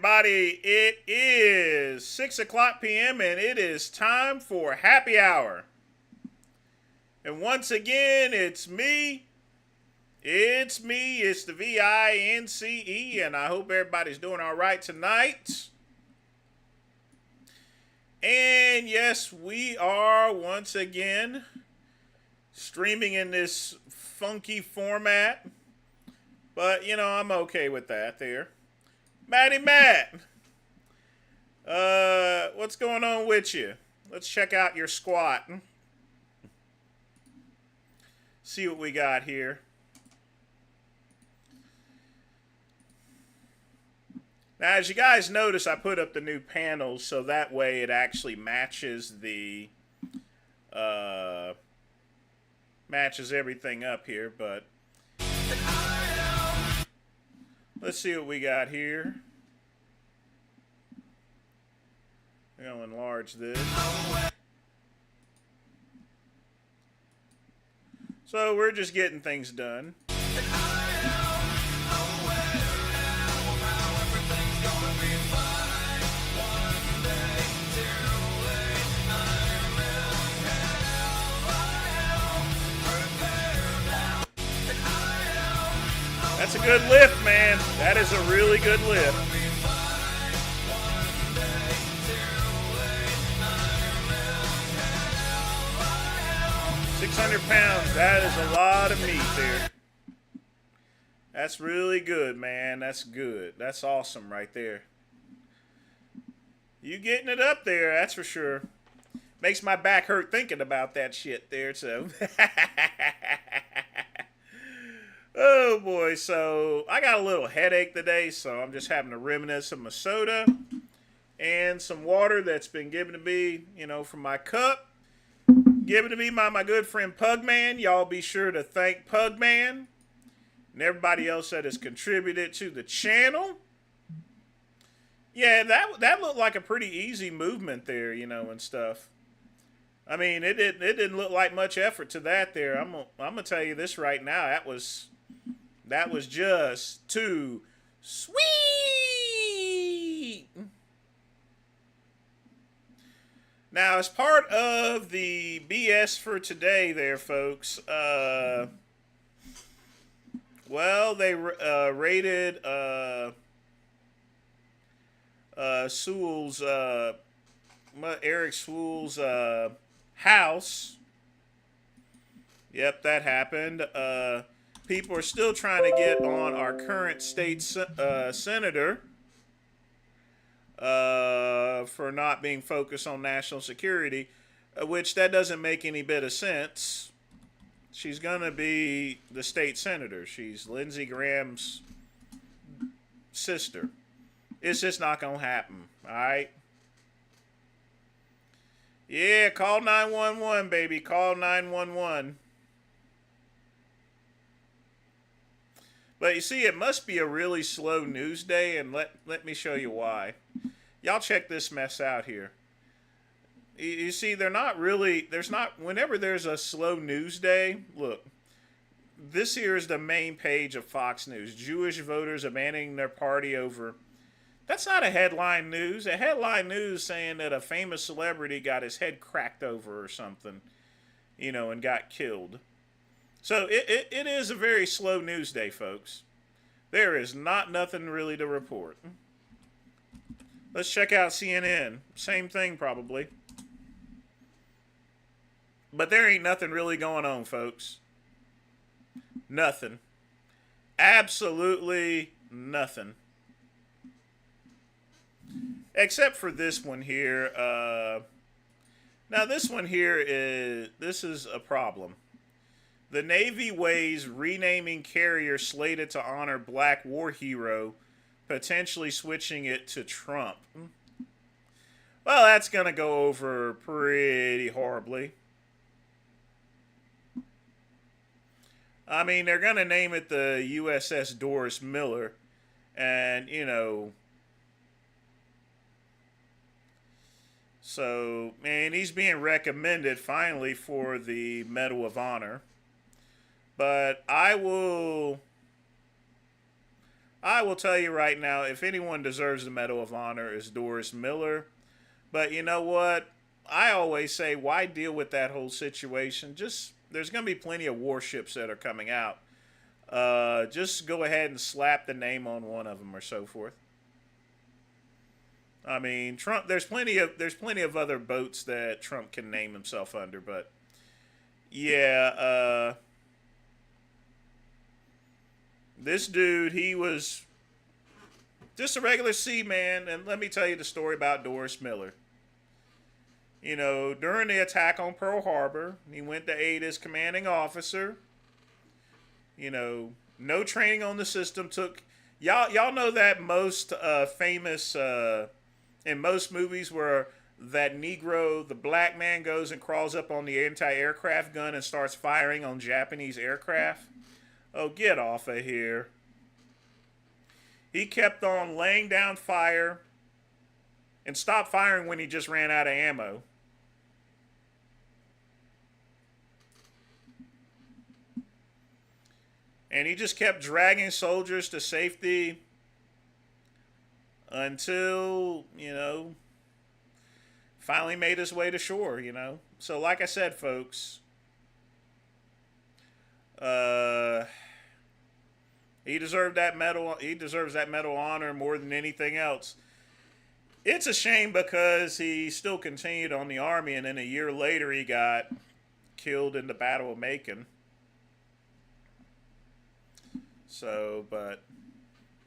everybody. It is 6 o'clock p.m. and it is time for happy hour. And once again, it's me. It's the VINCE, and I hope everybody's doing all right tonight. And yes, we are once again streaming in this funky format. But, you know, I'm okay with that there. Matty Matt, what's going on with you? Let's check out your squat. See what we got here. Now, as you guys notice, I put up the new panels so that way it actually matches the matches everything up here. But let's see what we got here. I'm going to enlarge this. So we're just getting things done. That's a good lift, man. That is a really good lift. £600. That is a lot of meat there. That's really good, man. That's good. That's awesome right there. You getting it up there, that's for sure. Makes my back hurt thinking about that shit there, so. Oh boy, so I got a little headache today, so I'm just having to reminisce of my soda and some water that's been given to me, you know, from my cup. Given to me by my good friend Pugman. Y'all be sure to thank Pugman and everybody else that has contributed to the channel. Yeah, that looked like a pretty easy movement there, you know, and stuff. I mean, it didn't look like much effort to that there. I'm gonna tell you this right now. That was just too sweet. Now, as part of the BS for today there, folks, well, they raided Sewell's, Eric Sewell's house. Yep, that happened. People are still trying to get on our current state senator for not being focused on national security, which that doesn't make any bit of sense. She's going to be the state senator. She's Lindsey Graham's sister. It's just not going to happen, all right? Yeah, call 911, baby. Call 911. But you see, it must be a really slow news day, and let me show you why. Y'all check this mess out here. You see, whenever there's a slow news day, look, this here is the main page of Fox News. Jewish voters abandoning their party over. That's not a headline news. A headline news saying that a famous celebrity got his head cracked over or something, you know, and got killed. So it is a very slow news day, folks. There is nothing really to report. Let's check out CNN. Same thing, probably. But there ain't nothing really going on, folks. Nothing. Absolutely nothing. Except for this one here. Now, this one here is a problem. The Navy weighs renaming carrier slated to honor black war hero, potentially switching it to Trump. Well, that's going to go over pretty horribly. I mean, they're going to name it the USS Doris Miller. And, you know, so, man, he's being recommended finally for the Medal of Honor. But I will I will tell you right now, if anyone deserves the Medal of Honor, is Doris Miller. But you know what? I always say, why deal with that whole situation? Just there's going to be plenty of warships that are coming out. Just go ahead and slap the name on one of them or so forth. I mean, Trump. There's plenty of other boats that Trump can name himself under, but yeah, this dude, he was just a regular seaman, and let me tell you the story about Doris Miller. You know, during the attack on Pearl Harbor, he went to aid his commanding officer. You know, no training on the system. Y'all know that most famous in most movies where that Negro, the black man, goes and crawls up on the anti-aircraft gun and starts firing on Japanese aircraft. Oh, get off of here. He kept on laying down fire and stopped firing when he just ran out of ammo. And he just kept dragging soldiers to safety until, finally made his way to shore, So like I said, folks, he deserved that medal. He deserves that Medal of Honor more than anything else. It's a shame because he still continued on the Army, and then a year later he got killed in the Battle of Macon. So, but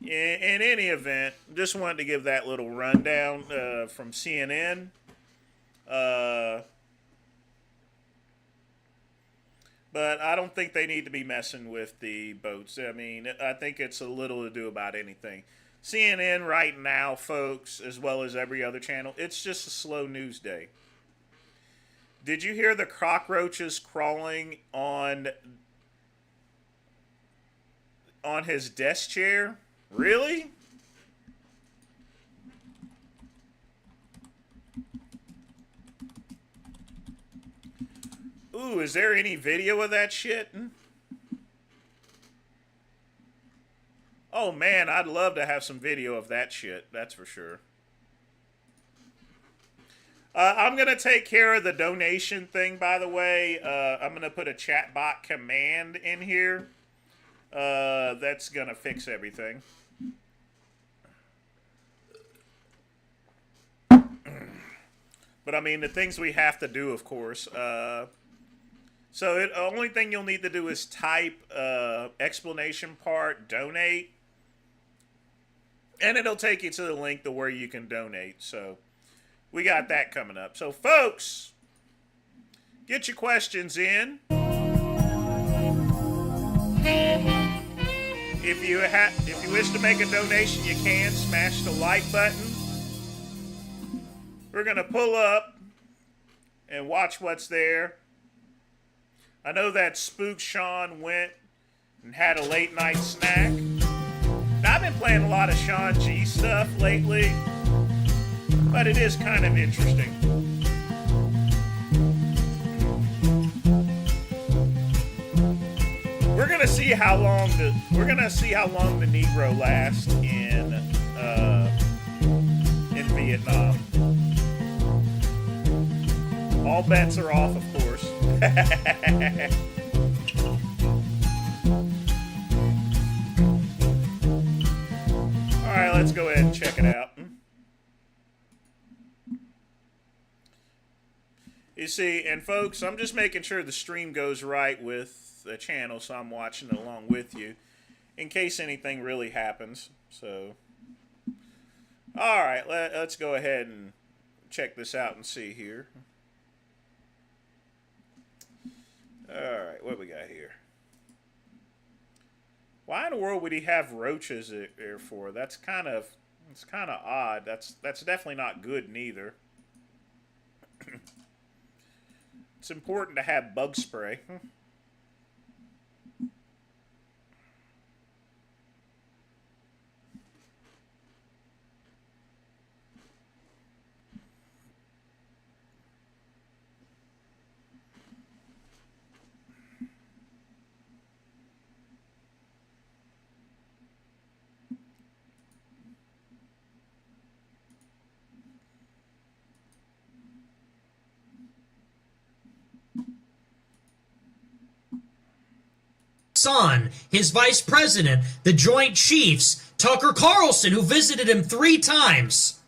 in any event, just wanted to give that little rundown from CNN. But I don't think they need to be messing with the boats. I mean, I think it's a little to do about anything. CNN right now, folks, as well as every other channel, it's just a slow news day. Did you hear the cockroaches crawling on his desk chair? Really? Ooh, is there any video of that shit? Oh man, I'd love to have some video of that shit. That's for sure. I'm going to take care of the donation thing, by the way. I'm going to put a chatbot command in here. That's going to fix everything. But I mean, the things we have to do, of course. So the only thing you'll need to do is type explanation part, donate. And it'll take you to the link to where you can donate. So we got that coming up. So folks, get your questions in. If you wish to make a donation, you can smash the like button. We're going to pull up and watch what's there. I know that Spook Sean went and had a late night snack. Now, I've been playing a lot of Sean G stuff lately, but it is kind of interesting. We're gonna see how long the Negro lasts in Vietnam. All bets are off, of course. Alright, let's go ahead and check it out. You see, and folks, I'm just making sure the stream goes right with the channel, so I'm watching it along with you, in case anything really happens. So, alright, let's go ahead and check this out and see here. Alright, what we got here? Why in the world would he have roaches there for? It's kind of odd. That's definitely not good neither. It's important to have bug spray. son, his vice president, the Joint Chiefs, Tucker Carlson, who visited him 3 times.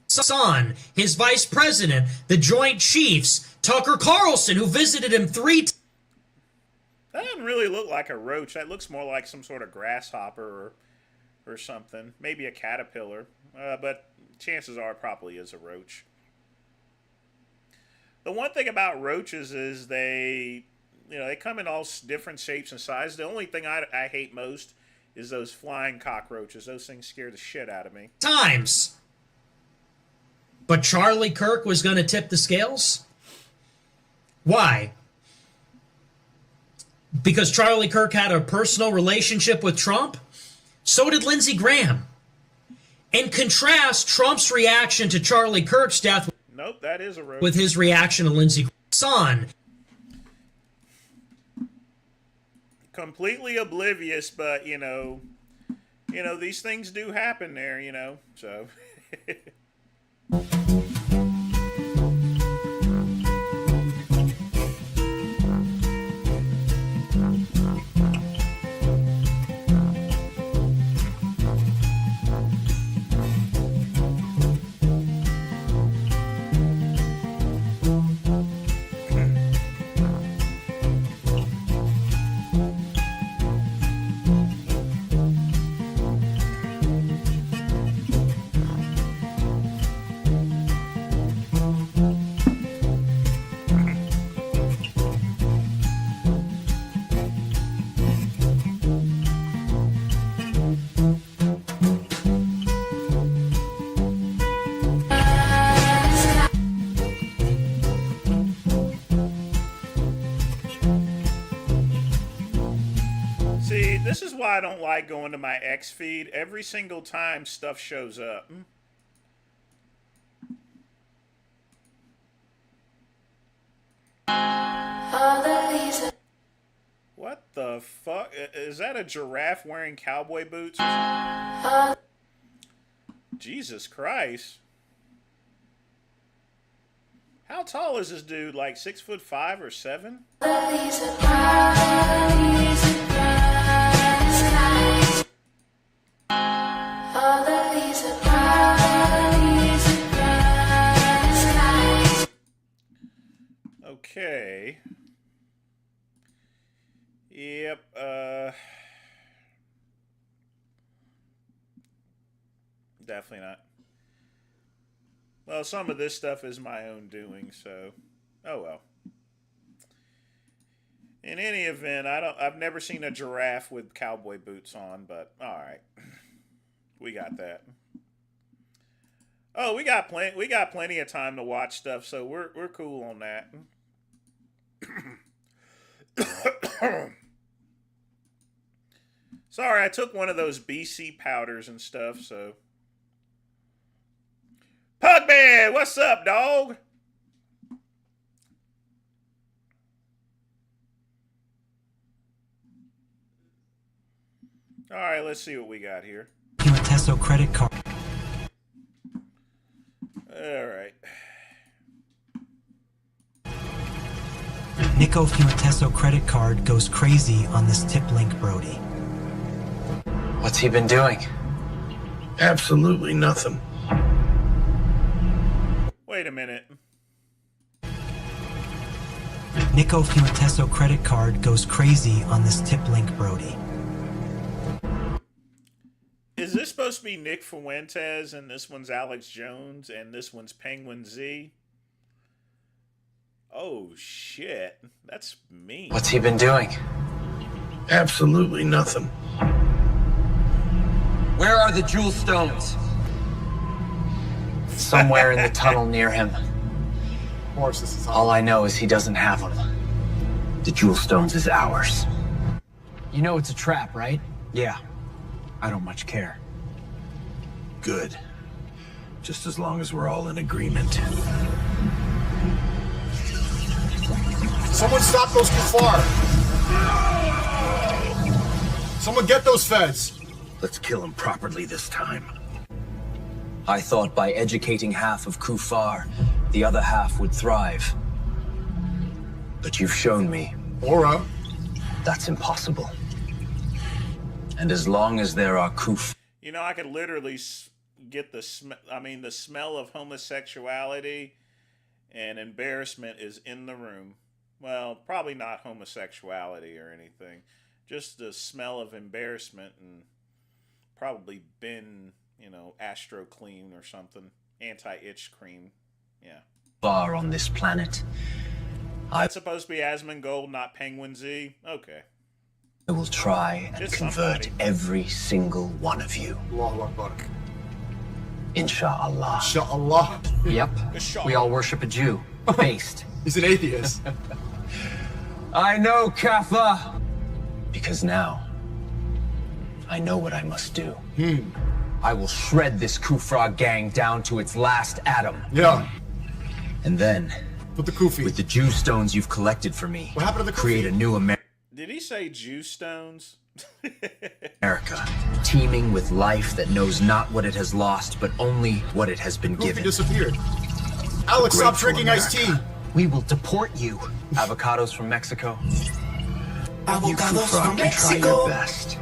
Son, his vice president, the Joint Chiefs, Tucker Carlson, who visited him 3 times. That doesn't really look like a roach. That looks more like some sort of grasshopper or something. Maybe a caterpillar. But chances are it probably is a roach. The one thing about roaches is they come in all different shapes and sizes. The only thing I hate most is those flying cockroaches. Those things scare the shit out of me. Times. But Charlie Kirk was going to tip the scales? Why? Because Charlie Kirk had a personal relationship with Trump? So did Lindsey Graham. And contrast Trump's reaction to Charlie Kirk's death. Nope, that is a roach. With his reaction to Lindsey Graham's son. Completely oblivious, but these things do happen there, so. See, this is why I don't like going to my X feed. Every single time stuff shows up. What the fuck? Is that a giraffe wearing cowboy boots? Jesus Christ. How tall is this dude? Like 6'5" or 7? Okay. Yep, definitely not. Well, some of this stuff is my own doing, so oh well. In any event, I've never seen a giraffe with cowboy boots on, but all right. We got that. Oh, we got plenty of time to watch stuff, so we're cool on that. Sorry, I took one of those BC powders and stuff, so. Pugman, what's up, dog? All right, let's see what we got here. Teso credit card. All right. Nico Futesso credit card goes crazy on this tip link, Brody. What's he been doing? Absolutely nothing. Wait a minute. Nico Futesso credit card goes crazy on this tip link, Brody. Is this supposed to be Nick Fuentes and this one's Alex Jones and this one's Penguin Z? Oh shit, that's mean. What's he been doing? Absolutely nothing. Where are the jewel stones? Somewhere in the tunnel near him. Of course, this is All I know is he doesn't have them. The jewel stones is ours. You know it's a trap, right? Yeah. I don't much care. Good. Just as long as we're all in agreement. Someone stop those kuffar! Someone get those feds! Let's kill him properly this time. I thought by educating half of Kufar, the other half would thrive. But you've shown me Aura. that's impossible. And as long as there are Kuf... You know, I could literally get the the smell of homosexuality and embarrassment is in the room. Well, probably not homosexuality or anything. Just the smell of embarrassment and probably been, Astro Clean or something. Anti-itch cream. Yeah. Far on this planet. That's supposed to be Asmongold, not Penguin Z? Okay. I will try and Just convert somebody. every single one of you. Allahu Akbar. Inshallah. Inshallah. Yep. Inshallah. We all worship a Jew. Based. He's an atheist. I know, Kaffa! Because now, I know what I must do. I will shred this Kufra gang down to its last atom. Yeah. And then, Put the kufi. with the Jew stones you've collected for me, What happened to the create kufi? a new Did he say Jew stones? America, teeming with life that knows not what it has lost, but only what it has been Kufi given. disappeared. Alex, stop Grateful drinking iced tea. America. We will deport you. Avocados from Mexico. You Kufra can try your best.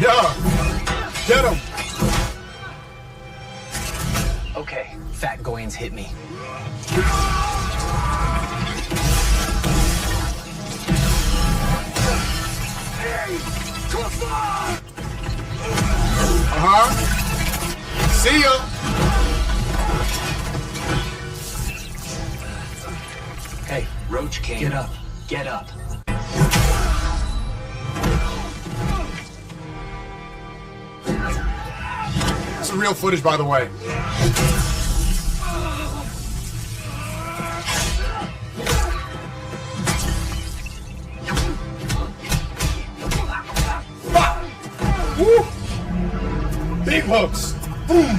Yeah. Get him. Okay, fat goins hit me. See ya. Hey, Roach King. Get up. Get up. This is real footage, by the way. Woo! Big hooks. Boom.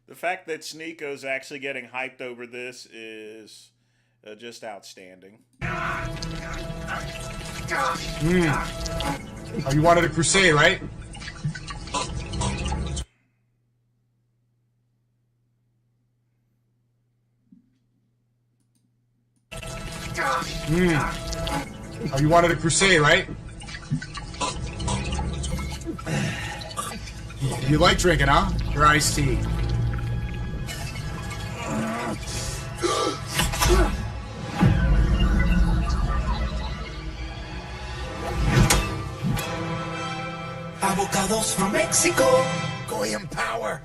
The fact that Sneeko's actually getting hyped over this is just outstanding. Oh, you wanted a crusade, right? Oh, you wanted a crusade, right? You like drinking, huh? Your iced tea. Avocados from Mexico. Goyim power.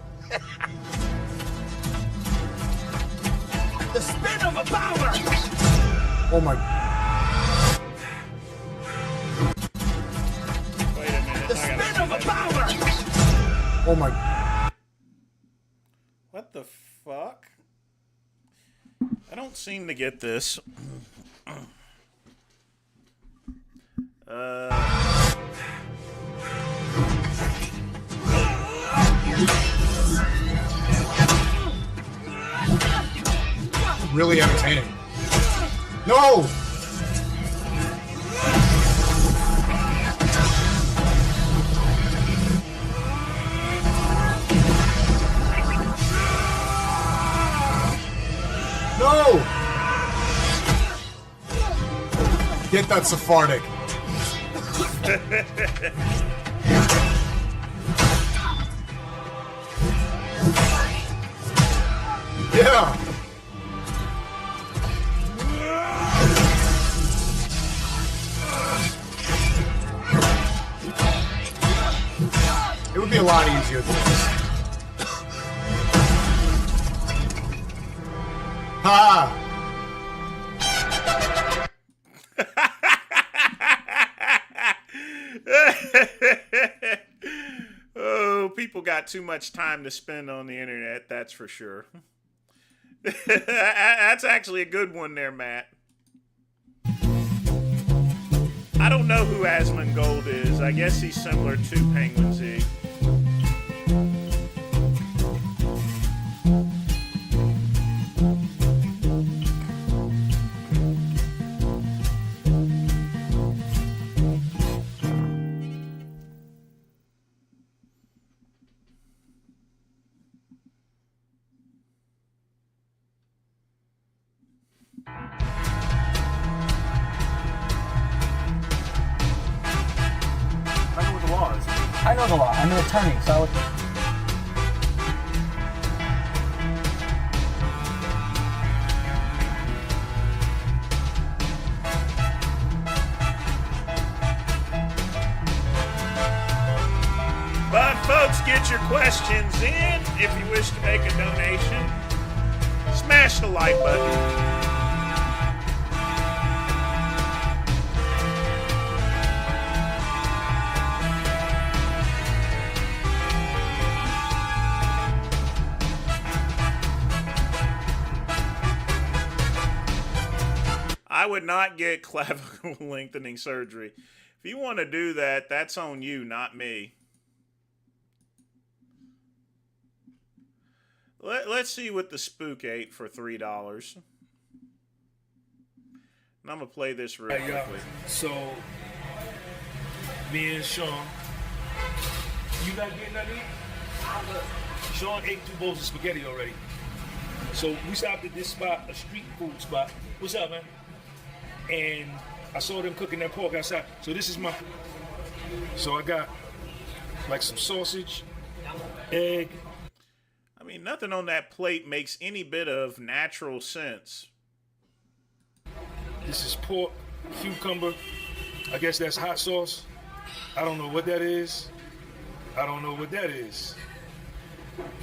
The spin of a power. Oh my. Wait a minute. The I gotta spin see of a that. power. Oh my. What the fuck? I don't seem to get this. Really entertaining. No! No! Get that Sephardic. Yeah! It would be a lot easier than this. Ha! Oh, people got too much time to spend on the internet, that's for sure. That's actually a good one there, Matt. I don't know who Asmongold is. I guess he's similar to Penguin Z. I know the law. I'm an attorney, so I would... But folks, get your questions in. If you wish to make a donation, smash the like button. I would not get clavicle lengthening surgery. If you want to do that, that's on you, not me. Let's see what the spook ate for $3. And I'm going to play this real quickly. So, me and Sean, you not getting nothing? Sean ate 2 bowls of spaghetti already. So we stopped at this spot, a street food spot. What's up, man? And I saw them cooking that pork outside. So this is my... So I got like some sausage, egg. I mean, nothing on that plate makes any bit of natural sense. This is pork, cucumber. I guess that's hot sauce. I don't know what that is. I don't know what that is.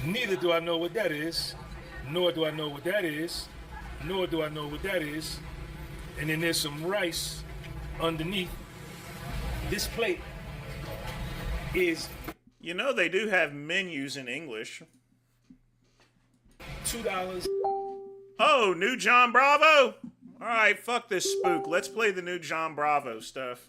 Neither do I know what that is. Nor do I know what that is. Nor do I know what that is. And then there's some rice underneath. This plate is... You know, they do have menus in English. $2. Oh, new John Bravo? All right, fuck this spook. Let's play the new John Bravo stuff.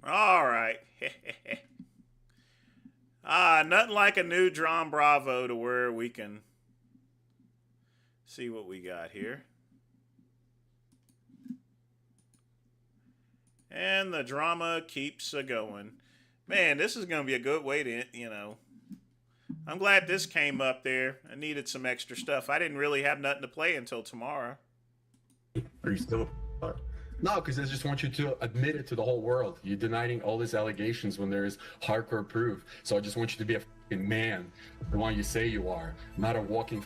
All right. Nothing like a new John Bravo to where we can see what we got here. And the drama keeps going. Man, this is going to be a good way to, you know. I'm glad this came up there. I needed some extra stuff. I didn't really have nothing to play until tomorrow. Are you still... No, because I just want you to admit it to the whole world. You're denying all these allegations when there is hardcore proof. So I just want you to be a fucking man, the one you say you are, not a walking.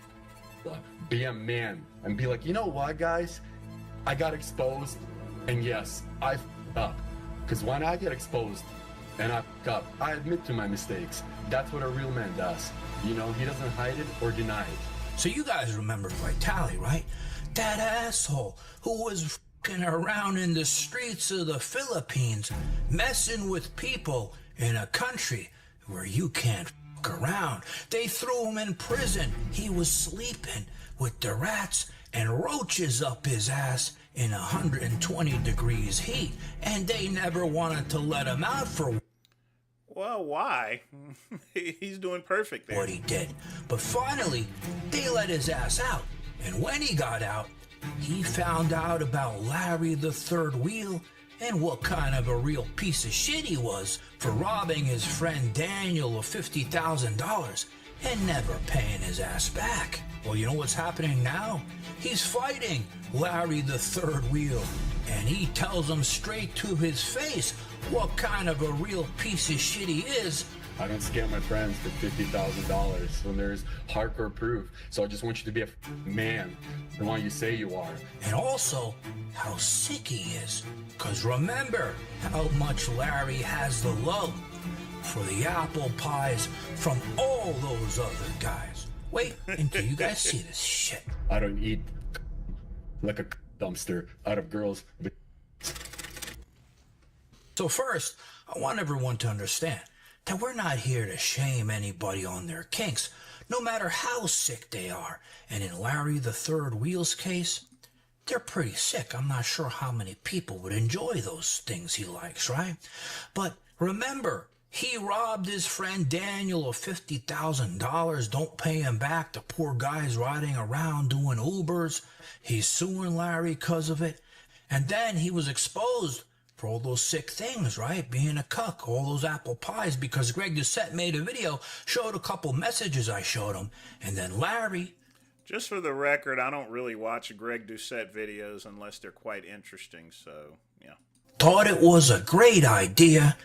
Be a man and be like, you know what, guys? I got exposed, and yes, I f***ed up. Because when I get exposed and I f*** up, I admit to my mistakes. That's what a real man does. You know, he doesn't hide it or deny it. So you guys remember Vitali, right? That asshole who was around in the streets of the Philippines, messing with people in a country where you can't fuck around. They threw him in prison. He was sleeping with the rats and roaches up his ass in 120 degrees heat, and they never wanted to let him out for... Well, why? He's doing perfect there. What he did. But finally, they let his ass out, and when he got out, he found out about Larry the Third Wheel and what kind of a real piece of shit he was for robbing his friend Daniel of $50,000 and never paying his ass back. Well, you know what's happening now? He's fighting Larry the Third Wheel, and he tells him straight to his face what kind of a real piece of shit he is. I don't scam my friends for $50,000 when there's hardcore proof. So I just want you to be a man, the one you say you are. And also, how sick he is. Because remember how much Larry has the love for the apple pies from all those other guys. Wait until you guys see this shit. I don't eat like a dumpster out of girls. So first, I want everyone to understand that we're not here to shame anybody on their kinks, no matter how sick they are. And in Larry the Third Wheel's case, they're pretty sick. I'm not sure how many people would enjoy those things he likes, right? But Remember, he robbed his friend Daniel of $50,000. Don't pay him back. The poor guy's riding around doing Ubers. He's suing Larry because of it. And then he was exposed for all those sick things, right? Being a cuck, all those apple pies, because Greg Doucette made a video, showed a couple messages I showed him. And then Larry... Just for the record, I don't really watch Greg Doucette videos unless they're quite interesting, so, yeah. Thought it was a great idea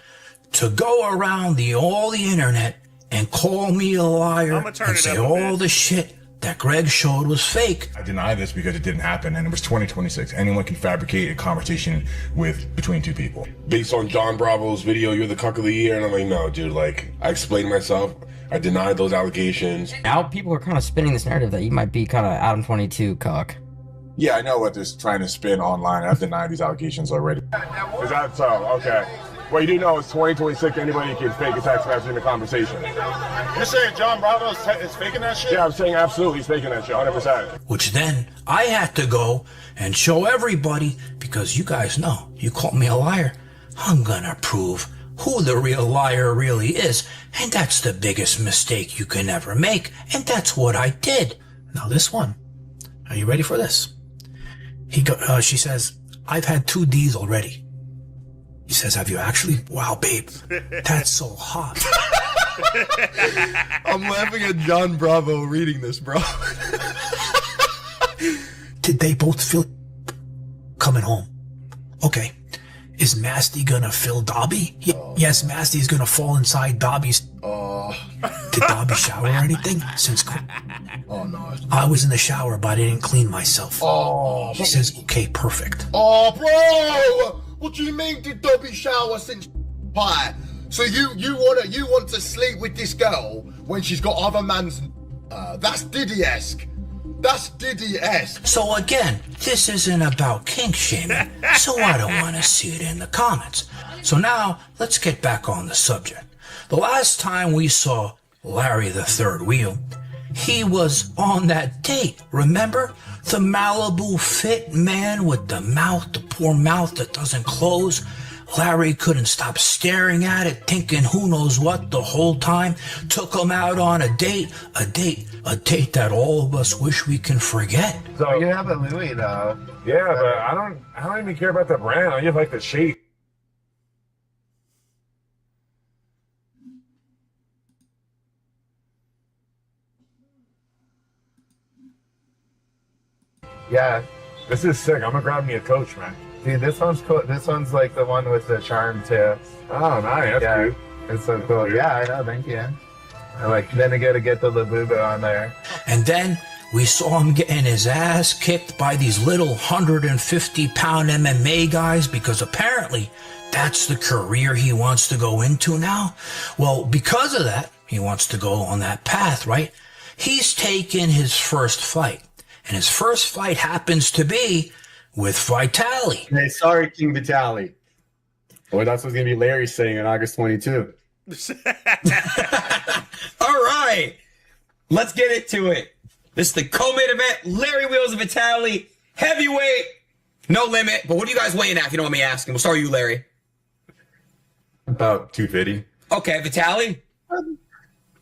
to go around all the internet and call me a liar and say all the shit that Greg showed was fake. I deny this because it didn't happen, and it was 2026. Anyone can fabricate a conversation between two people. Based on John Bravo's video, you're the cuck of the year, and I'm like, no, dude, like, I explained myself. I denied those allegations. Now people are kind of spinning this narrative that you might be kind of Adam 22 cuck. Yeah, I know what they're trying to spin online. I've denied these allegations already. Is that so? Okay. Well, you do know it's 2026. Anybody can fake a text message in a conversation. You're saying John Bravo is faking that shit? Yeah, I'm saying absolutely he's faking that shit, 100%. Which then I had to go and show everybody, because you guys know, you call me a liar, I'm gonna prove who the real liar really is. And that's the biggest mistake you can ever make. And that's what I did. Now this one, are you ready for this? She says, I've had 2 Ds already. He says, have you actually? Wow, babe, that's so hot. I'm laughing at John Bravo reading this, bro. Did they both feel coming home? Okay. Is Masty gonna fill Dobby? Yes, Masty's gonna fall inside Dobby's. Did Dobby shower or anything? Oh, no. I was in the shower, but I didn't clean myself. He says, okay, perfect. Oh, bro! What do you mean did Dobby shower since pie? So you want to sleep with this girl when she's got other man's... that's Diddy-esque. That's Diddy-esque. So again, this isn't about kink shaming, so I don't want to see it in the comments. So now, let's get back on the subject. The last time we saw Larry the Third Wheel, he was on that date, remember? The Malibu Fit man with the mouth, the poor mouth that doesn't close. Larry couldn't stop staring at it, thinking who knows what the whole time. Took him out on a date that all of us wish we can forget. So you have a Louis though. Yeah, but I don't even care about the brand. I just like the shape. Yeah. This is sick. I'm gonna grab me a Coach, man. See, this one's cool. This one's like the one with the charm too. Oh, nice. Yeah, dude. it's so cool. Yeah, I know. Thank you. Then I gotta get the Labubu on there. And then we saw him getting his ass kicked by these little 150-pound MMA guys, because apparently that's the career he wants to go into now. Well, because of that, he wants to go on that path, right? He's taken his first fight. And his first fight happens to be with Vitali. Hey, sorry, King Vitali. Well, that's what's going to be Larry saying on August 22. All right. Let's get into it. This is the co-main event. Larry Wheels and Vitali. Heavyweight. No limit. But what are you guys weighing at, if you don't want me asking? We'll start with you, Larry. About 250. Okay, Vitali.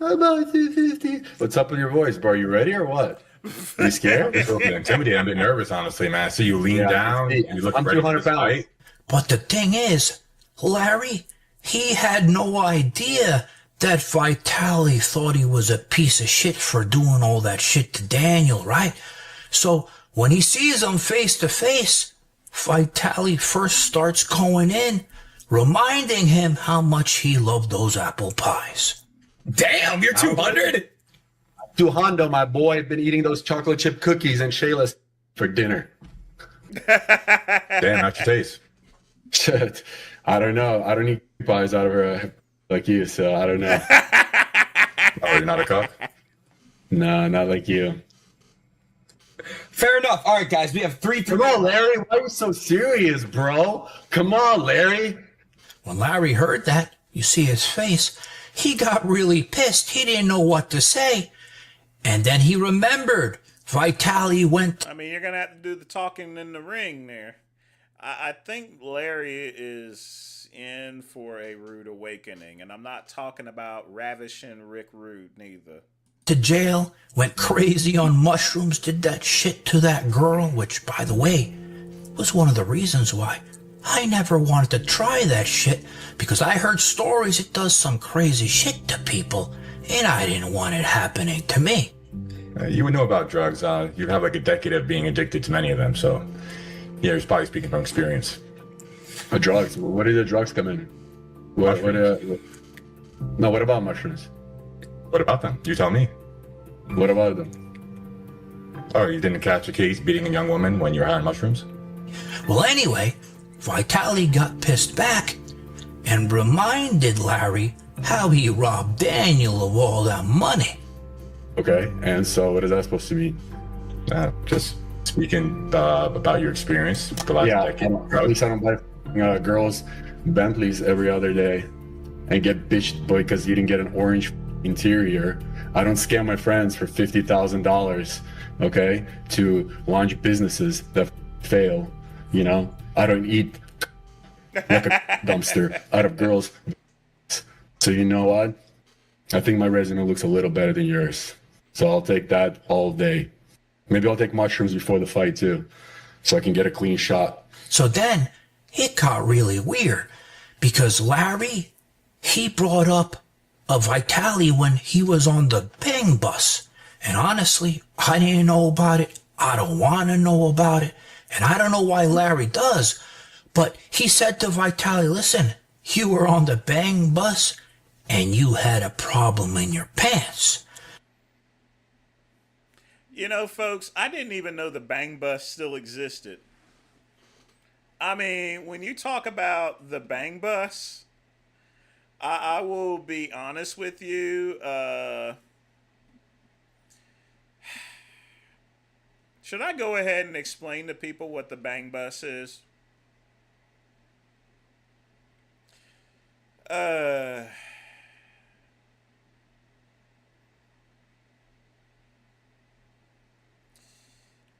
About 250. What's up with your voice, bro? You ready or what? Are you scared? I'm a little bit intimidated. I'm a bit nervous, honestly, man. I see you lean down. You look ready for this fight. But the thing is, Larry, he had no idea that Vitali thought he was a piece of shit for doing all that shit to Daniel, right? So when he sees him face to face, Vitali first starts going in, reminding him how much he loved those apple pies. Damn, you're 200? 200, my boy. Been eating those chocolate chip cookies and Shayla's for dinner. Damn, how's your taste? Shit. I don't know. I don't eat pies out of her like you, so I don't know. Oh, you're not a cup? No, not like you. Fair enough. All right, guys, we have three. Come on, Larry. Why are you so serious, bro? Come on, Larry. When Larry heard that, you see his face, he got really pissed. He didn't know what to say. And then he remembered. Vitali went... I mean, you're going to have to do the talking in the ring there. I think Larry is in for a rude awakening, and I'm not talking about ravishing Rick Rude neither. To jail, went crazy on mushrooms, did that shit to that girl, which, by the way, was one of the reasons why I never wanted to try that shit, because I heard stories it does some crazy shit to people, and I didn't want it happening to me. You would know about drugs. You have like a decade of being addicted to many of them, so yeah, he's probably speaking from experience. Drugs? What do the drugs come in? What no, what about mushrooms? What about them? You tell me. What about them? Oh, you didn't catch a case beating a young woman when you were high on mushrooms? Well, anyway, Vitali got pissed back and reminded Larry how he robbed Daniel of all that money. Okay, and so what is that supposed to mean? Just speaking about your experience the last decade. At least I don't buy girls Bentleys every other day and get bitched because you didn't get an orange interior. I don't scam my friends for $50,000, okay, to launch businesses that fail. You know, I don't eat like a dumpster out of girls. So you know what? I think my resume looks a little better than yours. So I'll take that all day. Maybe I'll take mushrooms before the fight too, so I can get a clean shot. So then it got really weird because Larry, he brought up a Vitali when he was on the Bang bus. And honestly, I didn't know about it. I don't want to know about it. And I don't know why Larry does. But he said to Vitali, listen, you were on the Bang bus and you had a problem in your pants. You know, folks, I didn't even know the Bang Bus still existed. I mean, when you talk about the Bang Bus, I will be honest with you. Should I go ahead and explain to people what the Bang Bus is?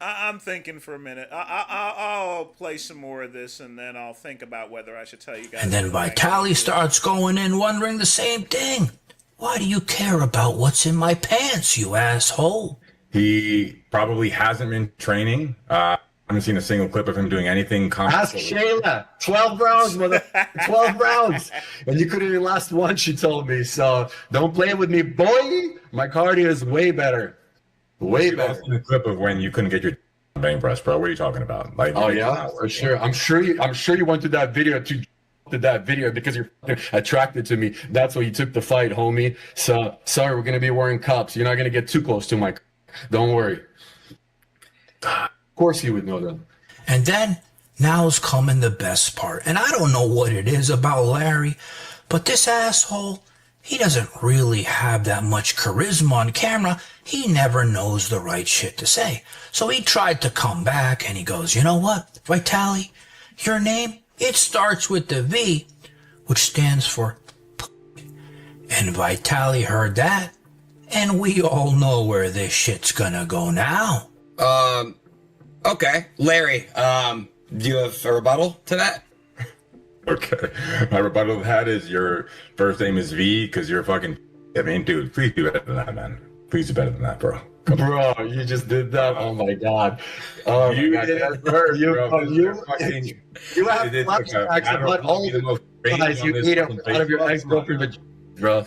I'm thinking for a minute. I'll play some more of this, and then I'll think about whether I should tell you guys. And then Vitali starts going in wondering the same thing. Why do you care about what's in my pants, you asshole? He probably hasn't been training. I haven't seen a single clip of him doing anything. Ask Shayla. 12 rounds, mother. 12 rounds. And you couldn't even last one, she told me. So don't play with me, boy. My cardio is way better. Way better. The clip of when you couldn't get your bang press, bro. What are you talking about? Like, oh yeah, for sure. I'm sure you went to that video because you're attracted to me. That's why you took the fight, homie. So sorry, we're gonna be wearing cups. You're not gonna get too close to my. Don't worry. Of course you would know that. And then now's coming the best part. And I don't know what it is about Larry, but this asshole, he doesn't really have that much charisma on camera. He never knows the right shit to say. So he tried to come back and he goes, you know what, Vitali, your name, it starts with the V, which stands for and Vitali heard that. And we all know where this shit's gonna go now. Okay. Larry, do you have a rebuttal to that? Okay. My rebuttal to that is your first name is V because you're fucking. I mean, dude, please do better than that, man. Please do better than that, bro. Bro, you just did that. Oh my god. Oh you my god. did That's hurt. You have flashbacks about all the guys you ate out of your ex-girlfriend, bro.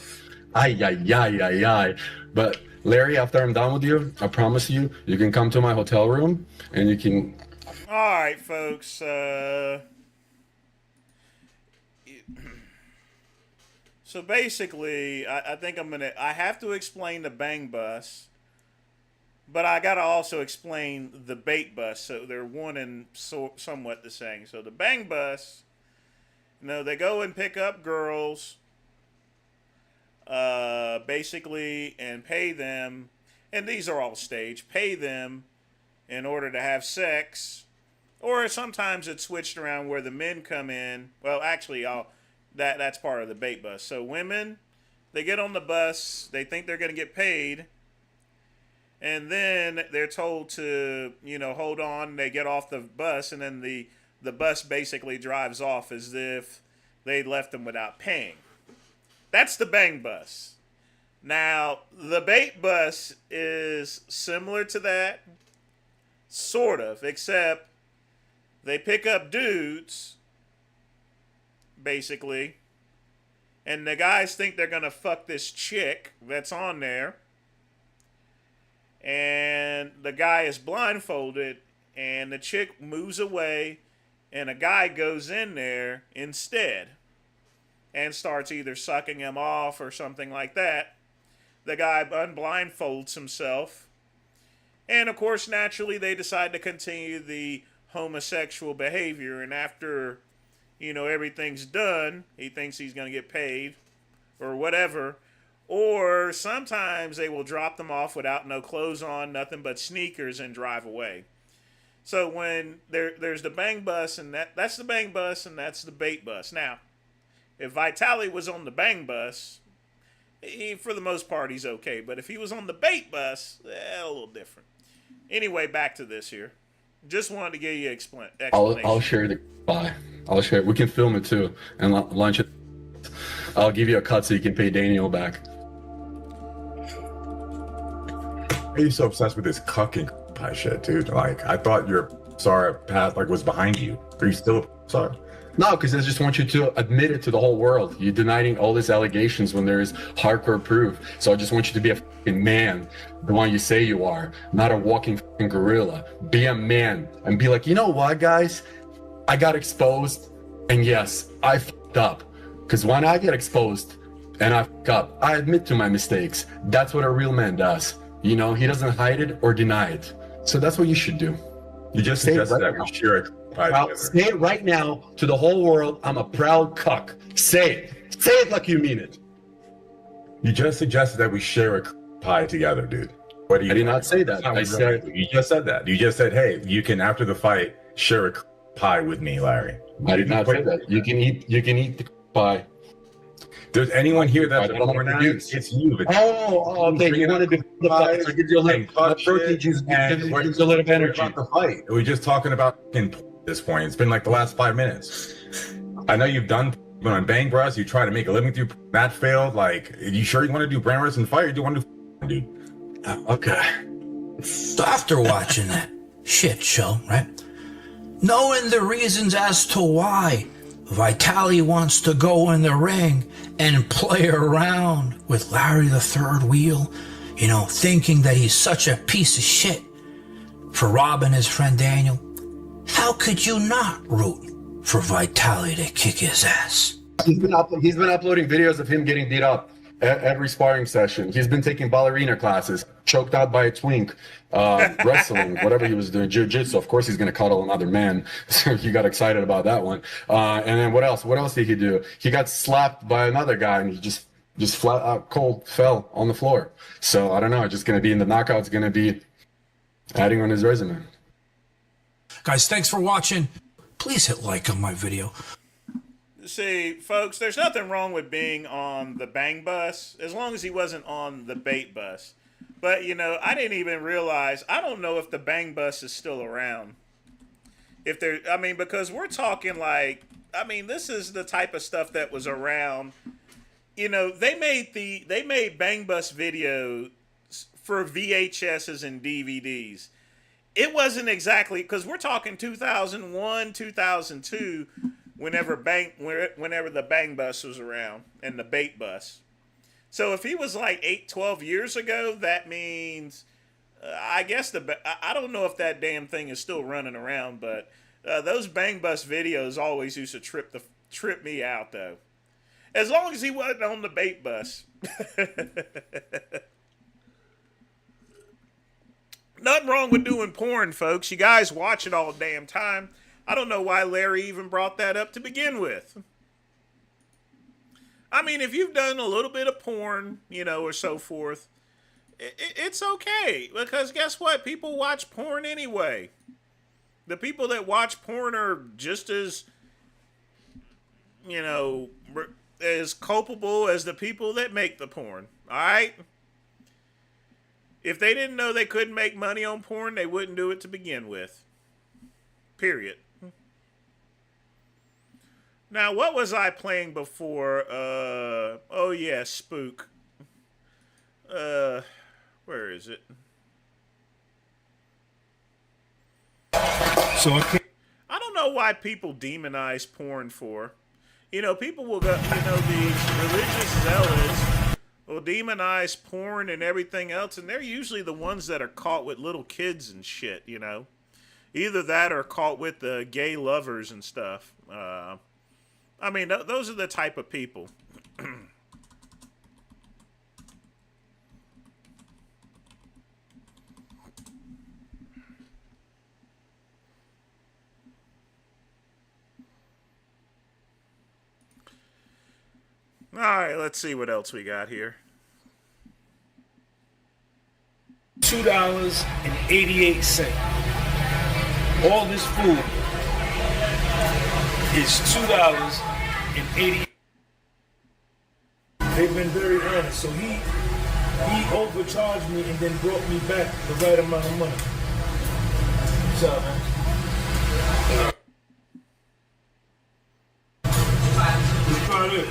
Ay. But Larry, after I'm done with you, I promise you, you can come to my hotel room and you can. All right, folks. So basically, I think I have to explain the Bang Bus, but I got to also explain the Bait Bus, so they're one and somewhat the same. So the Bang Bus, they go and pick up girls, basically, and pay them, and these are all staged, pay them in order to have sex, or sometimes it's switched around where the men come in. Well, actually, that's part of the Bait Bus. So women, they get on the bus, they think they're going to get paid, and then they're told to, hold on. They get off the bus, and then the the bus basically drives off as if they left them without paying. That's the bang bus. Now, the bait bus is similar to that, sort of, except they pick up dudes, basically, and the guys think they're going to fuck this chick that's on there, and the guy is blindfolded, and the chick moves away, and a guy goes in there instead and starts either sucking him off or something like that. The guy unblindfolds himself. And, of course, naturally, they decide to continue the homosexual behavior. And after, everything's done, he thinks he's going to get paid or whatever. Or sometimes they will drop them off without no clothes on, nothing but sneakers, and drive away. So when there's the bang bus, and that's the bang bus, and that's the bait bus. Now, if Vitali was on the bang bus, for the most part, he's okay. But if he was on the bait bus, a little different. Anyway, back to this here. Just wanted to give you explanation. I'll share the bye. I'll share it. We can film it too and launch it. I'll give you a cut so you can pay Daniel back. Why are you so obsessed with this cucking pie shit, dude? Like, I thought your sorry path was behind you. Are you still sorry? No, because I just want you to admit it to the whole world. You're denying all these allegations when there is hardcore proof. So I just want you to be a fucking man, the one you say you are, not a walking fucking gorilla. Be a man and be like, you know what, guys? I got exposed, and yes, I fucked up. Because when I get exposed and I fuck up, I admit to my mistakes. That's what a real man does. He doesn't hide it or deny it. So that's what you should do. You just suggested that we share it. Say it right now to the whole world. I'm a proud cuck. Say it. Say it like you mean it. You just suggested that we share a pie together, dude. What do you? I did not say that. I said you just said that. You just said, hey, you can after the fight share a pie with me, Larry. I did not say that. You can eat the pie. There's anyone here that's a porn addict? It's you. Okay. You want to do the fight? So give you a little protein juice and gives you a little energy. About the fight. We're just talking about at this point. It's been like the last 5 minutes. I know you've done on Bang Bros. You try to make a living through that failed. Like, are you sure you want to do Brand Rose and Fire? Or do you want to do dude? Okay. So after watching that shit show, right? Knowing the reasons as to why Vitali wants to go in the ring and play around with Larry the Third Wheel, thinking that he's such a piece of shit for robbing his friend Daniel. How could you not root for Vitali to kick his ass? He's been uploading videos of him getting beat up every sparring session. He's been taking ballerina classes, choked out by a twink, wrestling, whatever he was doing, jiu-jitsu. Of course he's going to cuddle another man. So he got excited about that one. And then what else? What else did he do? He got slapped by another guy and he just flat out cold fell on the floor. So I don't know. Just going to be in the knockout's going to be adding on his resume. Guys, thanks for watching. Please hit like on my video. See, folks, there's nothing wrong with being on the bang bus as long as he wasn't on the bait bus. But, I didn't even realize, I don't know if the bang bus is still around. Because we're talking this is the type of stuff that was around. They made bang bus videos for VHSs and DVDs. It wasn't exactly, because we're talking 2001, 2002, whenever the bang bus was around and the bait bus. So if he was like 12 years ago, that means, I guess I don't know if that damn thing is still running around, but those bang bus videos always used to trip me out though. As long as he wasn't on the bait bus. Nothing wrong with doing porn, folks. You guys watch it all damn time. I don't know why Larry even brought that up to begin with. If you've done a little bit of porn, or so forth, it's okay. Because guess what? People watch porn anyway. The people that watch porn are just as, as culpable as the people that make the porn. All right? If they didn't know they couldn't make money on porn, they wouldn't do it to begin with. Period. Now, what was I playing before? Oh yeah, Spook. Where is it? So I don't know why people demonize porn for. You know, people will go, you know, the religious zealots will demonize porn and everything else, and they're usually the ones that are caught with little kids and shit, you know. Either that or caught with the gay lovers and stuff. I mean, those are the type of people. All right, let's see what else we got here. $2.88. All this food is $2.88. They've been very honest. So he overcharged me and then brought me back the right amount of money. What's up, man? Let's try this.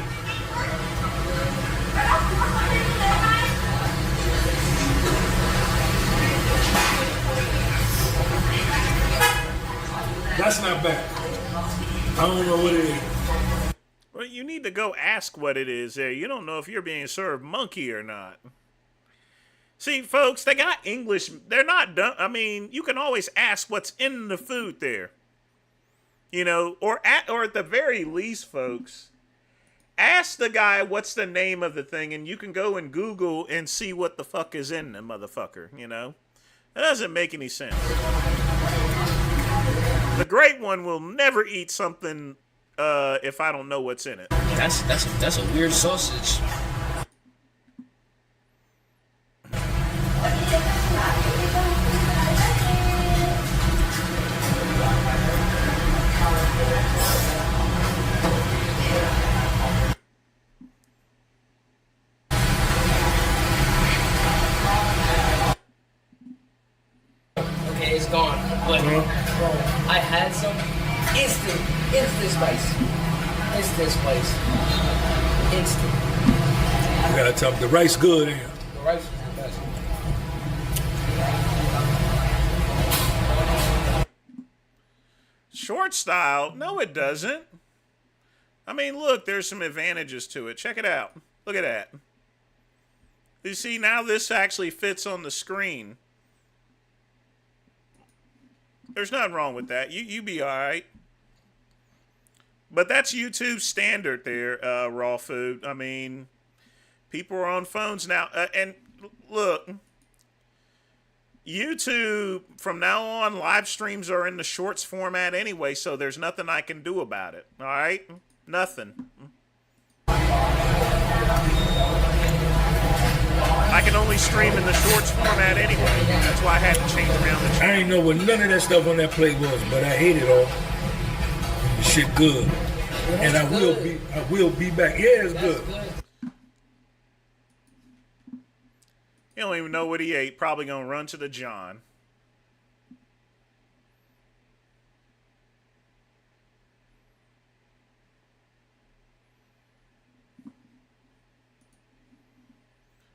That's not bad. I don't know what it is. Well, you need to go ask what it is there. You don't know if you're being served monkey or not. See, folks, they got English. They're not done. I mean, you can always ask what's in the food there. You know, or at the very least, folks, ask the guy what's the name of the thing, and you can go and Google and see what the fuck is in the motherfucker, you know? That doesn't make any sense. The great one will never eat something if I don't know what's in it. That's a weird sausage. Okay, it's gone. But I had some instant spice. Instant spice. Instant. You gotta tell them the rice good in. The rice is the best. Short style? No, it doesn't. I mean, look, there's some advantages to it. Check it out. Look at that. You see, now this actually fits on the screen. There's nothing wrong with that. You be all right. But that's YouTube standard there, raw food. I mean, people are on phones now. And look, YouTube, from now on, live streams are in the shorts format anyway, so there's nothing I can do about it. All right? Nothing. I can only stream in the shorts format anyway. That's why I had to change around the channel. I ain't know what none of that stuff on that plate was, but I hate it all. The shit good. And I will be back. Yeah, it's good. You don't even know what he ate. Probably gonna run to the John.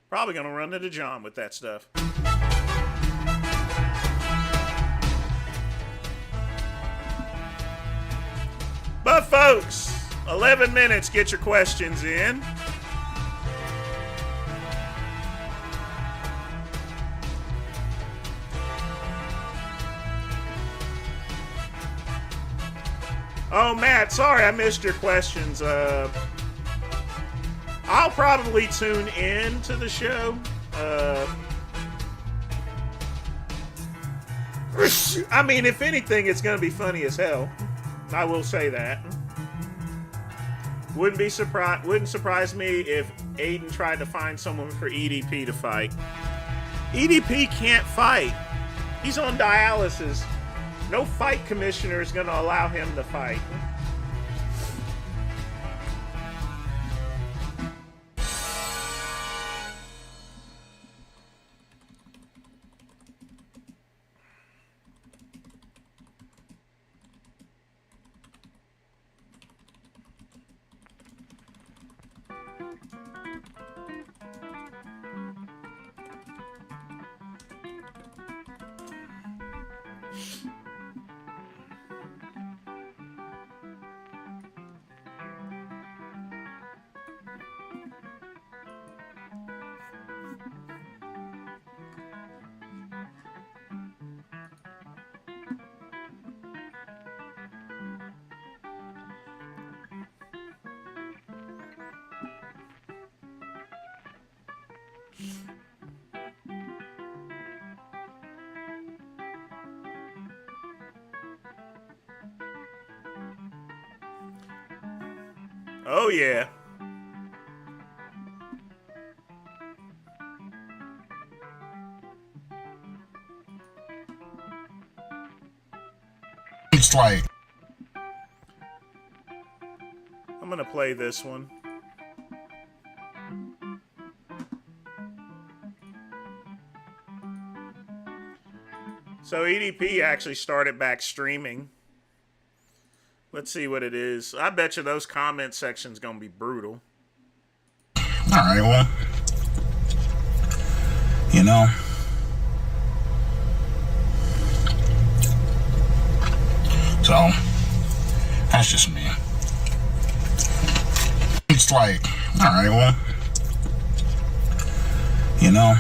Probably gonna run to the John with that stuff. But folks, 11 minutes, get your questions in. Oh, Matt, sorry I missed your questions. I'll probably tune in to the show. I mean, if anything, it's going to be funny as hell. I will say that. Wouldn't surprise me if Aiden tried to find someone for EDP to fight. EDP can't fight. He's on dialysis. No fight commissioner is going to allow him to fight. Oh, yeah. It's like... I'm gonna play this one. So EDP actually started back streaming. Let's see what it is. I bet you those comment sections gonna be brutal. Alright, well... You know... So... That's just me. It's like... Alright, well... You know...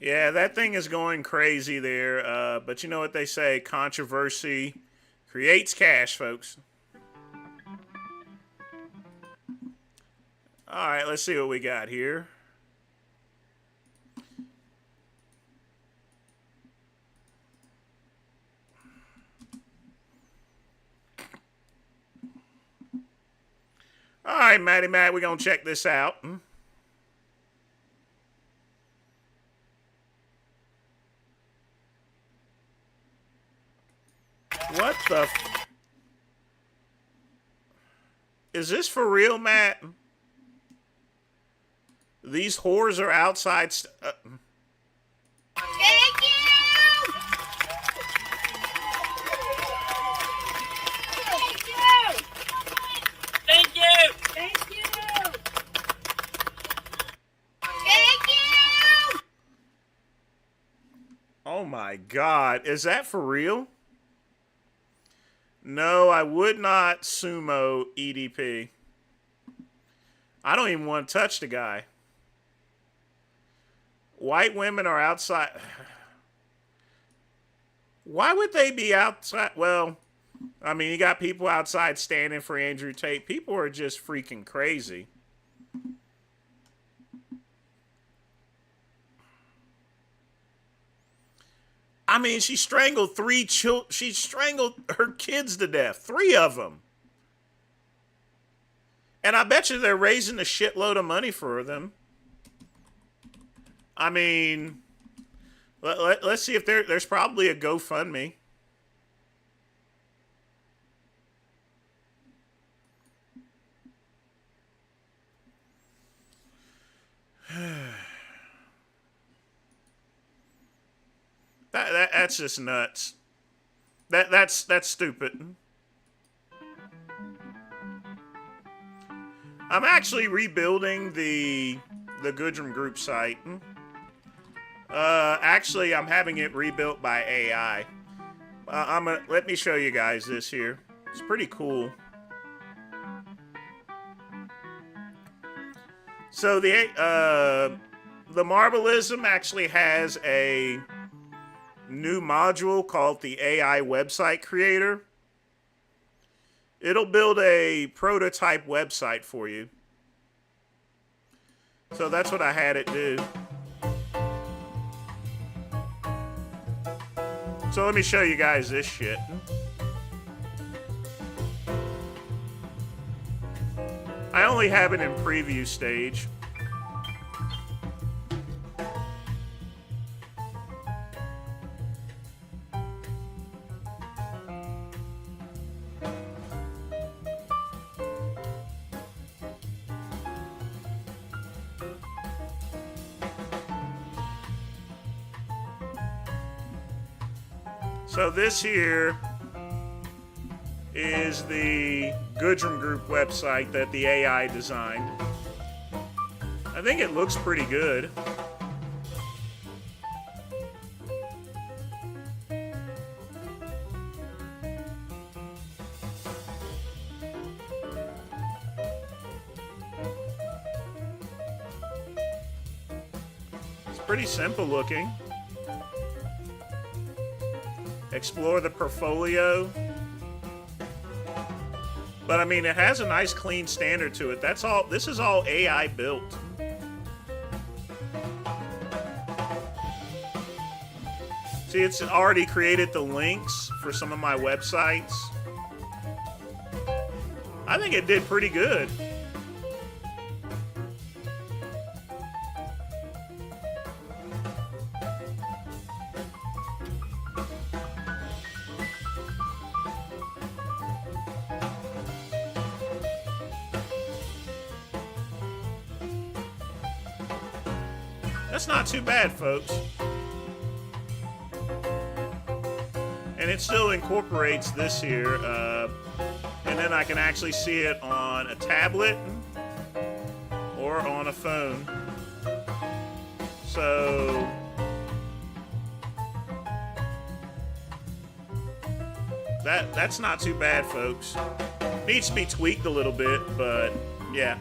Yeah, that thing is going crazy there. But you know what they say, controversy creates cash, folks. All right, let's see what we got here. All right, Matty Matt, we're going to check this out. What the is this for real, Matt? These whores are outside. Thank you! Thank you! Thank you! Thank you! Oh my God, is that for real? No, I would not sumo EDP. I don't even want to touch the guy. White women are outside. Why would they be outside? Well, I mean, you got people outside standing for Andrew Tate. People are just freaking crazy. I mean, she strangled three children. She strangled her kids to death. 3 of them. And I bet you they're raising a shitload of money for them. I mean, let's see if there's probably a GoFundMe. That's just nuts. That's stupid. I'm actually rebuilding the Goodrum Group site. Actually, I'm having it rebuilt by AI. Let me show you guys this here. It's pretty cool. So the Marbleism actually has a new module called the AI Website Creator. It'll build a prototype website for you. So that's what I had it do. So let me show you guys this shit. I only have it in preview stage. So this here is the Goodrum Group website that the AI designed. I think it looks pretty good. It's pretty simple looking. Explore the portfolio. But I mean, it has a nice clean standard to it. That's all. This is all AI built. See, it's already created the links for some of my websites. I think it did pretty good. That's not too bad, folks. And it still incorporates this here, and then I can actually see it on a tablet or on a phone. So that's not too bad, folks. Needs to be tweaked a little bit, but yeah.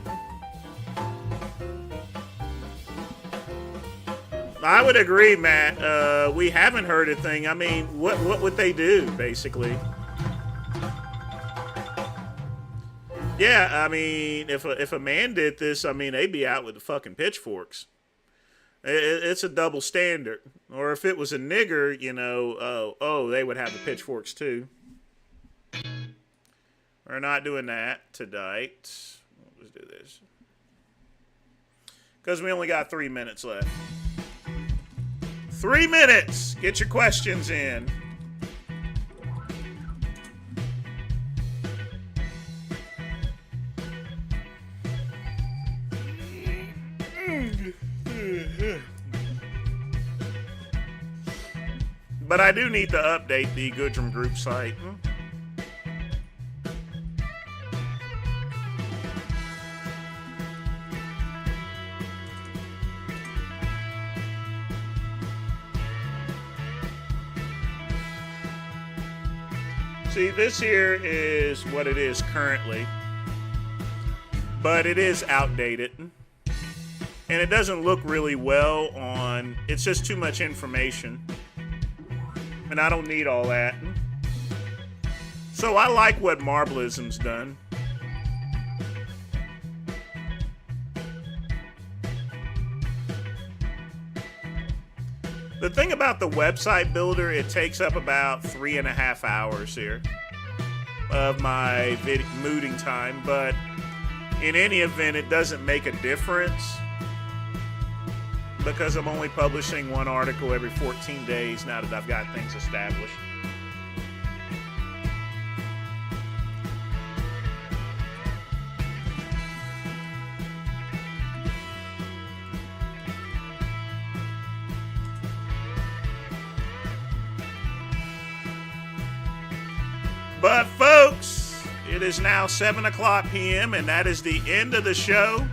I would agree, Matt. We haven't heard a thing. I mean, what would they do, basically? Yeah, I mean, if a man did this, I mean, they'd be out with the fucking pitchforks. It's a double standard. Or if it was a nigger, you know, oh, they would have the pitchforks too. We're not doing that tonight. Let's do this. Because we only got 3 minutes left. 3 minutes. Get your questions in. But I do need to update the Goodrum Group site. See, this here is what it is currently, but it is outdated, and it doesn't look really well on, it's just too much information, and I don't need all that. So I like what Marblism's done. The thing about the website builder, it takes up about 3.5 hours here of my mooting time, but in any event, it doesn't make a difference because I'm only publishing one article every 14 days now that I've got things established. But folks, it is now 7:00 p.m. and that is the end of the show.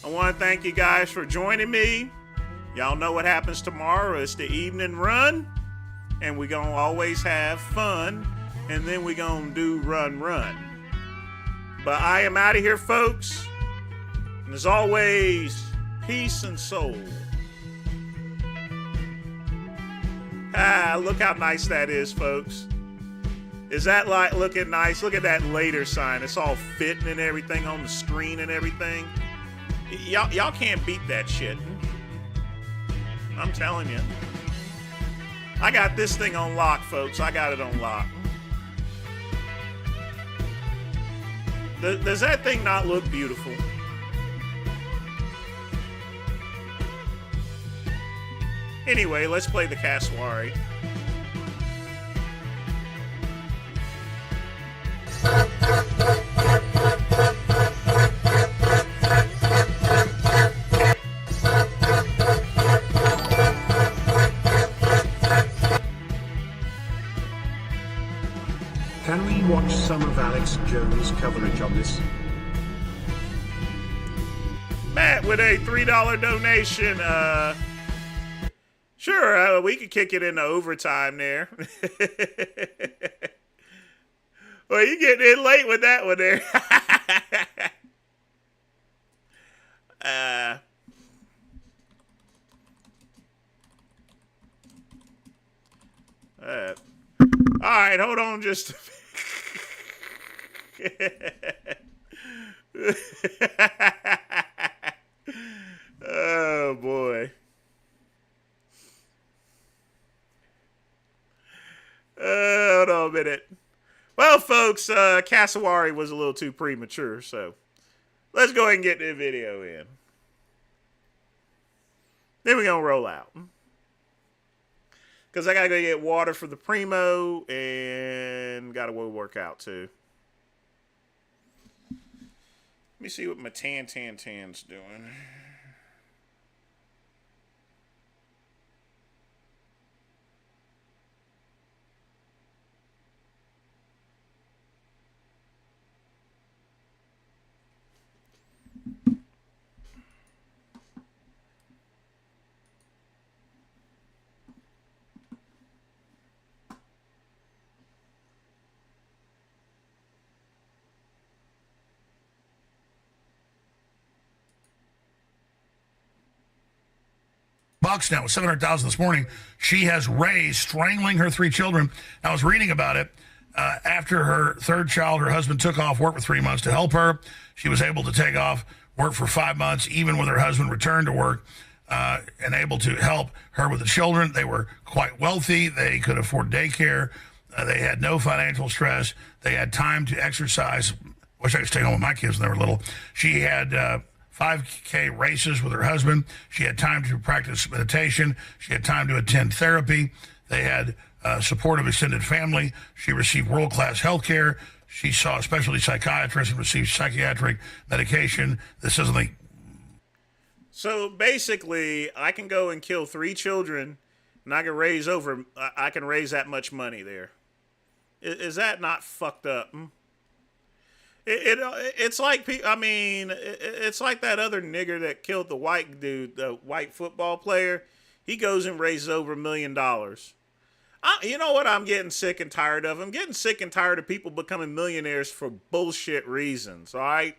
I want to thank you guys for joining me. Y'all know what happens tomorrow. It's the evening run, and we're going to always have fun, and then we're going to do run. But I am out of here, folks. And as always, peace and soul. Ah, look how nice that is, folks. Is that like looking nice? Look at that later sign. It's all fitting and everything on the screen and everything. Y'all can't beat that shit. I'm telling you. I got this thing on lock, folks. I got it on lock. Does that thing not look beautiful? Anyway, let's play the Cassowary. Can we watch some of Alex Jones' coverage on this? Matt with a $3 donation. Sure, we could kick it into overtime there. Well, you getting in late with that one there. All right, hold on just a oh, boy. Hold on a minute. Well, folks, Cassowary was a little too premature, so let's go ahead and get the video in. Then we're going to roll out. Because I got to go get water for the Primo and got to work out, too. Let me see what my Tan's doing. Bucks now, 700,000 this morning. She has raised, strangling her 3 children. I was reading about it. After her 3rd child, her husband took off work for 3 months to help her. She was able to take off work for 5 months, even when her husband returned to work, and able to help her with the children. They were quite wealthy. They could afford daycare. They had no financial stress. They had time to exercise. Wish I could stay home with my kids when they were little. She had 5K races with her husband. She had time to practice meditation. She had time to attend therapy. They had supportive extended family. She received world-class health care. She saw a specialty psychiatrist and received psychiatric medication. This isn't like... So basically, I can go and kill 3 children, and I can raise that much money there. Is that not fucked up? It's like, I mean, it's like that other nigger that killed the white dude, the white football player. He goes and raises over $1 million. You know what I'm getting sick and tired of? I'm getting sick and tired of people becoming millionaires for bullshit reasons, all right?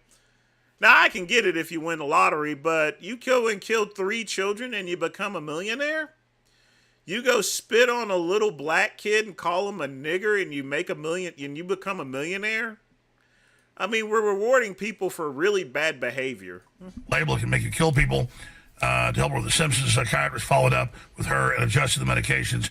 Now, I can get it if you win the lottery, but you killed 3 children and you become a millionaire? You go spit on a little black kid and call him a nigger and you make $1 million and you become a millionaire? I mean, we're rewarding people for really bad behavior. Label can make you kill people. To help her with the symptoms, the psychiatrist followed up with her and adjusted the medications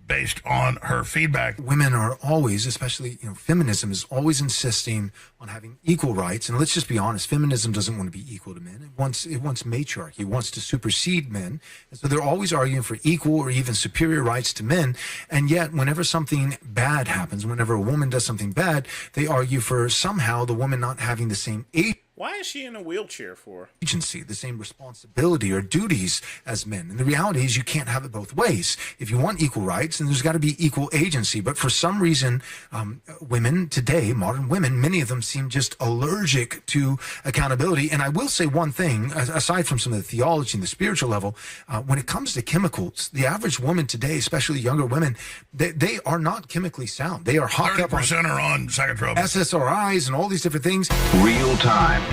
based on her feedback. Women are always, especially, feminism is always insisting on having equal rights. And let's just be honest, feminism doesn't want to be equal to men. It wants matriarchy. It wants to supersede men. And so they're always arguing for equal or even superior rights to men. And yet, whenever something bad happens, whenever a woman does something bad, they argue for somehow the woman not having the same Why is she in a wheelchair for? Agency, the same responsibility or duties as men. And the reality is you can't have it both ways. If you want equal rights, then there's got to be equal agency. But for some reason, women today, modern women, many of them seem just allergic to accountability. And I will say one thing, aside from some of the theology and the spiritual level, when it comes to chemicals, the average woman today, especially younger women, they are not chemically sound. They are hopped up on psychotropics, SSRIs and all these different things. Real time.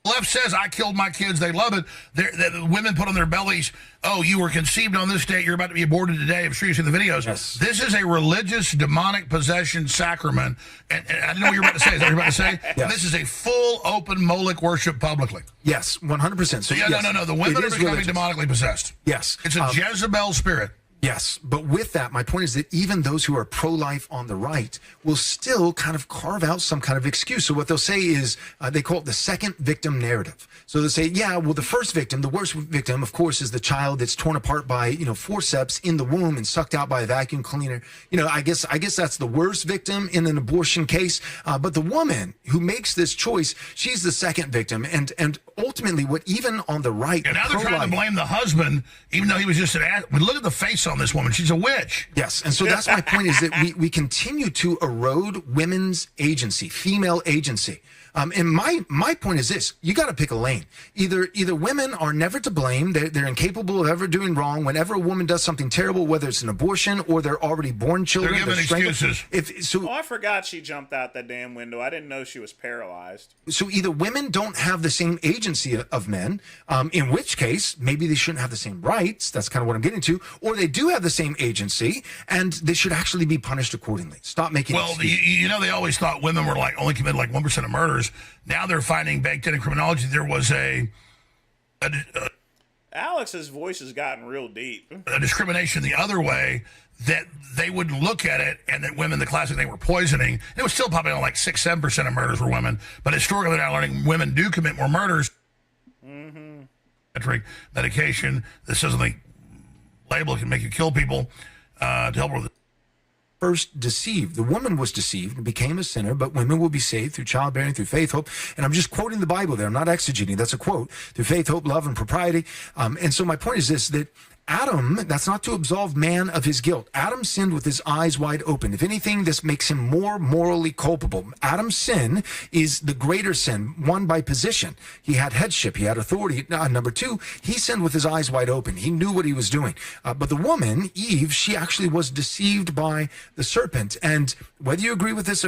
Left says, I killed my kids. They love it. The women put on their bellies, oh, you were conceived on this date. You're about to be aborted today. I'm sure you've seen the videos. Yes. This is a religious demonic possession sacrament. And I don't know what you're about to say. Is that what you're about to say? Yes. This is a full open Moloch worship publicly. Yes, 100%. So yeah, yes, no. The women are becoming demonically possessed. Yes. It's a Jezebel spirit. Yes, but with that, my point is that even those who are pro-life on the right will still kind of carve out some kind of excuse. So what they'll say is, they call it the second victim narrative. So they'll say, yeah, well, the first victim, the worst victim, of course, is the child that's torn apart by, forceps in the womb and sucked out by a vacuum cleaner. I guess that's the worst victim in an abortion case. But the woman who makes this choice, she's the second victim. And ultimately, what even on the right... And now they're trying to blame the husband, even though he was just an ass. Look at the face on this woman. She's a witch. Yes, and so that's my point, is that we continue to erode women's agency, female agency. And my point is this: you got to pick a lane. Either women are never to blame; they're incapable of ever doing wrong. Whenever a woman does something terrible, whether it's an abortion or they're already born children, they're giving excuses. I forgot she jumped out that damn window. I didn't know she was paralyzed. So either women don't have the same agency of men, in which case maybe they shouldn't have the same rights. That's kind of what I'm getting to, or they do have the same agency and they should actually be punished accordingly. Stop making. Well, they always thought women were only committed 1% of murders. Now they're finding baked in criminology there was a Alex's voice has gotten real deep. Discrimination the other way, that they wouldn't look at it, and that women, the classic thing, were poisoning. It was still probably like 6-7% of murders were women, but historically they're now learning women do commit more murders. Medication that says on the label it can make you kill people to help with. First deceived. The woman was deceived and became a sinner, but women will be saved through childbearing, through faith, hope. And I'm just quoting the Bible there. I'm not exegeting. That's a quote. Through faith, hope, love, and propriety. And so my point is this, that Adam, that's not to absolve man of his guilt. Adam sinned with his eyes wide open. If anything, this makes him more morally culpable. Adam's sin is the greater sin, one by position. He had headship. He had authority. Number two, he sinned with his eyes wide open. He knew what he was doing. But the woman, Eve, she actually was deceived by the serpent. And whether you agree with this...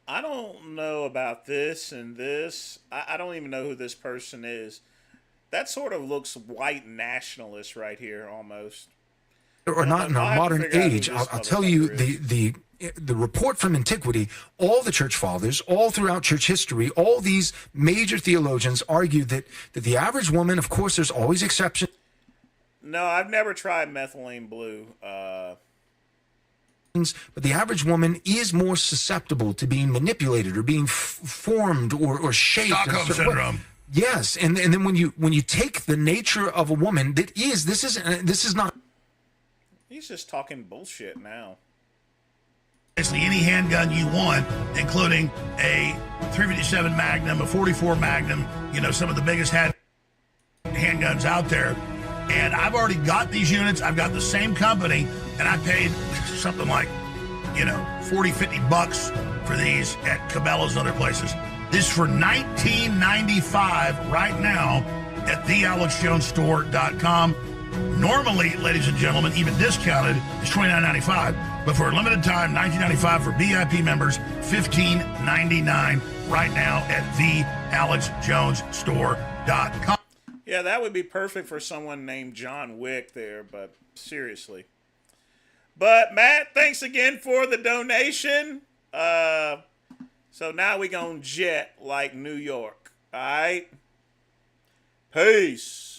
I don't know about this and this. I don't even know who this person is. That sort of looks white nationalist right here, almost. Or not in our modern age. I'll tell you, the report from antiquity, all the church fathers, all throughout church history, all these major theologians argued that the average woman, of course, there's always exceptions. No, I've never tried methylene blue. But the average woman is more susceptible to being manipulated or being formed or shaped. Stockholm syndrome. Yes, and then when you take the nature of a woman, this is not. He's just talking bullshit now. Basically, any handgun you want, including a 357 Magnum, a 44 Magnum, some of the biggest handguns out there. And I've already got these units. I've got the same company, and I paid something like, $40-50 for these at Cabela's and other places. This is for $19.95 right now at thealexjonesstore.com. Normally, ladies and gentlemen, even discounted, is $29.95. But for a limited time, $19.95 for VIP members, $15.99 right now at thealexjonesstore.com. Yeah, that would be perfect for someone named John Wick there, but seriously. But, Matt, thanks again for the donation. So now we gonna jet like New York. All right? Peace.